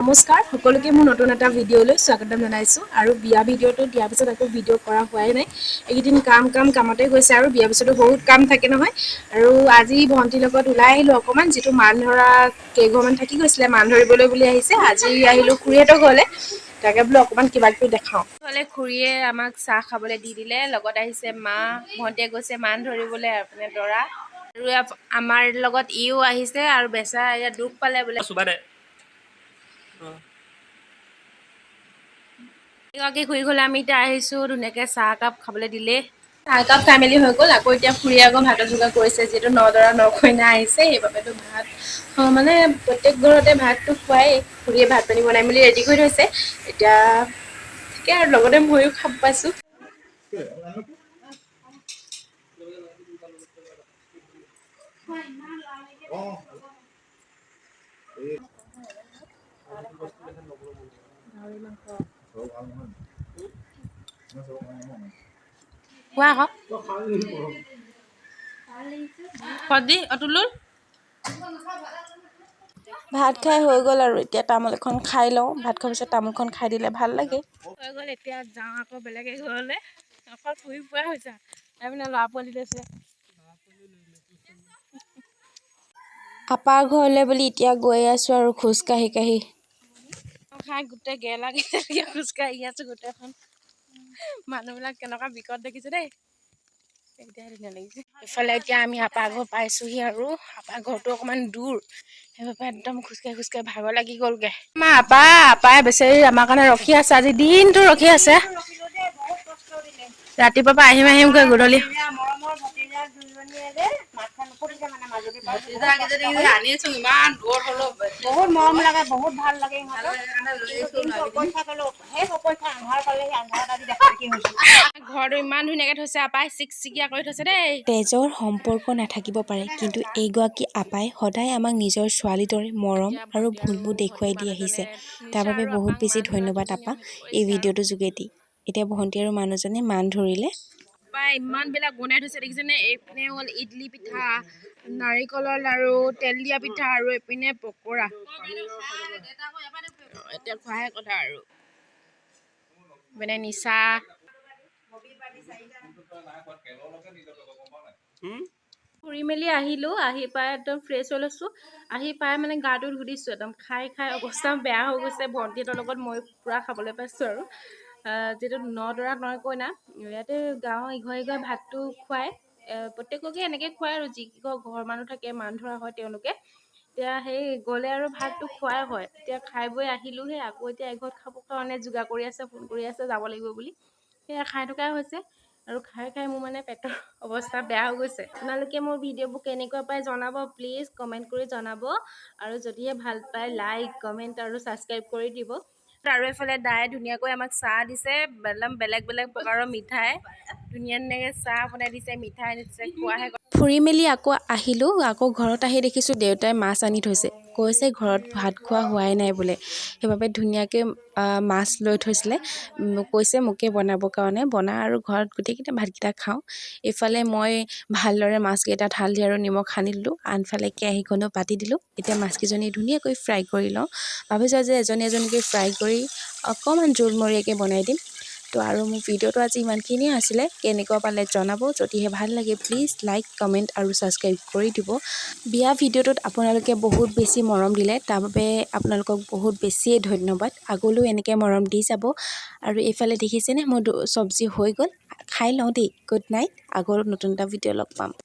নমস্কাৰ সকলোকে মোৰ নতুন এটা ভিডিঅ'লৈ স্বাগতম জনাইছোঁ আৰু বিয়া ভিডিঅ'টো দিয়াৰ পিছত আকৌ ভিডিঅ' কৰা হোৱাই নাই এইকেইদিন কামতে গৈছে আৰু বিয়াৰ পিছতো বহুত কাম থাকে নহয় আৰু আজি ভণ্টিৰ লগত ওলাই আহিলোঁ অকণমান যিটো মান ধৰা কেইঘৰমান থাকি গৈছিলে মান ধৰিবলৈ বুলি আহিছে আজি আহিলোঁ খুৰীহঁতৰ ঘৰলৈ তাকে বোলো অকণমান কিবা কিবি দেখাওঁ হ'লে খুৰীয়ে আমাক চাহ খাবলৈ দি দিলে লগত আহিছে মা ভণ্টিয়ে গৈছে মান ধৰিবলৈ মানে দৰা আৰু আমাৰ লগত ইও আহিছে আৰু বেচা ইয়াত দুখ পালে বোলে এগৰাকী খুৰী ঘৰলৈ আমি এতিয়া আহিছোঁ ধুনীয়াকৈ চাহ একাপ খাবলৈ দিলে চাহ একাপ খাই মেলি হৈ গ'ল আকৌ এতিয়া খুৰীয়ে আকৌ ভাতৰ যোগাৰ কৰিছে যিহেতু নদৰা নকইনা আহিছে সেইবাবেতো ভাত মানে প্ৰত্যেক ঘৰতে ভাতটো খুৱাই খুৰীয়ে ভাত পানী বনাই মেলি ৰেডি কৰি থৈছে এতিয়া ঠিকে আৰু লগতে ময়ো খাব পাইছোঁ কোৱা আকৌ কদি অতুলুল ভাত খাই হৈ গ'ল আৰু এতিয়া তামোল এখন খাই লওঁ ভাত খোৱাৰ পিছত তামোলখন খাই দিলে ভাল লাগে হৈ গ'ল এতিয়া যাওঁ আকৌ বেলেগ ঘৰলৈ অকল ফুৰি ফুৰা হৈছে তাৰমানে ল'ৰা পোৱালি লৈছে আপাৰ ঘৰলৈ বুলি এতিয়া গৈ আছোঁ আৰু খোজ কাঢ়ি খাই গোটেই গেলা খোজকাঢ়ি আছোঁ গোটেইখন মানুহবিলাক কেনেকুৱা বিকট দেখিছে দেই এতিয়াহে ধুনীয়া লাগিছে ইফালে এতিয়া আমি আপাৰ ঘৰ পাইছোঁহি আৰু আপাৰ ঘৰটো অকণমান দূৰ সেইবাবে একদম খোজকাঢ়ি ভাগৰ লাগি গ'লগৈ আমাৰ আপাই বেচেৰি আমাৰ কাৰণে ৰখি আছে আজি দিনটো ৰখি আছে ৰাতিপুৱাৰ পৰা আহিমকৈ গধূলি ইমান দূৰত হ'লেও বহুত মৰম লাগে বহুত ভাল লাগে ঘৰটো ইমান ধুনীয়াকৈ থৈছে আপাই চিকচিকীয়া কৰি থৈছে দেই তেজৰ সম্পৰ্ক নাথাকিব পাৰে কিন্তু এইগৰাকী আপাই সদায় আমাক নিজৰ ছোৱালীৰ দৰে মৰম আৰু ভুলবোৰ দেখুৱাই দি আহিছে তাৰ বাবে বহুত বেছি ধন্যবাদ আপা এই ভিডিঅ'টোৰ যোগেদি এতিয়া ভণ্টি আৰু মানুহজনে মান ধৰিলে ইমান বিলাক বনাই থৈছে দেখিছেনে এইপিনে হ'ল ইডলি পিঠা নাৰিকলৰ লাৰু তেল দিয়া পিঠা আৰু এইপিনে পকৰা এতিয়া খোৱাহে কথা আৰু মানে নিচা ফুৰি মেলি আহিলোঁ আহি পাই একদম ফ্ৰেছ হৈ লৈছোঁ আহি পাই মানে গাটো ধুই দিছোঁ একদম খাই অৱস্থা বেয়া হৈ গৈছে ভণ্টিহঁতৰ লগত মই পূৰা খাবলৈ পাইছোঁ আৰু যিহেতু নদৰা নকইনা ইয়াতে গাঁৱৰ ইঘৰে ভাতটো খুৱাই প্ৰত্যেককে এনেকৈ খুৱাই আৰু যিকেইঘৰ ঘৰৰ মানুহ থাকে মান ধৰা হয় তেওঁলোকে এতিয়া সেই গ'লে আৰু ভাতটো খোৱাই হয় এতিয়া খাই বৈ আহিলোঁহে আকৌ এতিয়া এঘৰত খাবৰ কাৰণে যোগাৰ কৰি আছে ফোন কৰি আছে যাব লাগিব বুলি সেয়া খাই থকাই হৈছে আৰু খাই মোৰ মানে পেটৰ অৱস্থা বেয়া হৈ গৈছে আপোনালোকে মোৰ ভিডিঅ'বোৰ কেনেকুৱা পায় জনাব প্লিজ কমেণ্ট কৰি জনাব আৰু যদিহে ভাল পায় লাইক কমেণ্ট আৰু ছাবস্ক্ৰাইব কৰি দিব আৰু এইফালে দাই ধুনীয়াকৈ আমাক চাহ দিছে একদম বেলেগ প্ৰকাৰৰ মিঠাই ধুনীয়াকৈ চাহ বনাই দিছে মিঠাই দিছে খোৱাহে ফুৰি মেলি আকৌ আহিলোঁ আকৌ ঘৰত আহি দেখিছোঁ দেউতাই মাছ আনি থৈছে কৈছে ঘৰত ভাত খোৱা হোৱাই নাই বোলে সেইবাবে ধুনীয়াকৈ মাছ লৈ থৈছিলে কৈছে মোকে বনাবৰ কাৰণে বনা আৰু ঘৰত গোটেইকেইটা ভাতকেইটা খাওঁ এইফালে মই ভালদৰে মাছকেইটা হালধি আৰু নিমখ সানি দিলোঁ আনফালে কেৰাহীখনো পাতি দিলোঁ এতিয়া মাছকেইজনী ধুনীয়াকৈ ফ্ৰাই কৰি লওঁ ভাবিছোঁ যে এজনীকৈ ফ্ৰাই কৰি অকণমান জোলমৰীয়াকৈ বনাই দিম তো আৰু মোৰ ভিডিঅ'টো আজি ইমানখিনিয়ে আছিলে কেনেকুৱা পালে জনাব যদিহে ভাল লাগে প্লিজ লাইক কমেণ্ট আৰু ছাবস্ক্ৰাইব কৰি দিব বিয়া ভিডিঅ'টোত আপোনালোকে বহুত বেছি মৰম দিলে তাৰ বাবে আপোনালোকক বহুত বেছিয়ে ধন্যবাদ আগলৈও এনেকৈ মৰম দি যাব আৰু এইফালে দেখিছেনে মোৰ চব্জি হৈ গ'ল খাই লওঁ দেই গুড নাইট আগৰ নতুন এটা ভিডিঅ' লগ পাম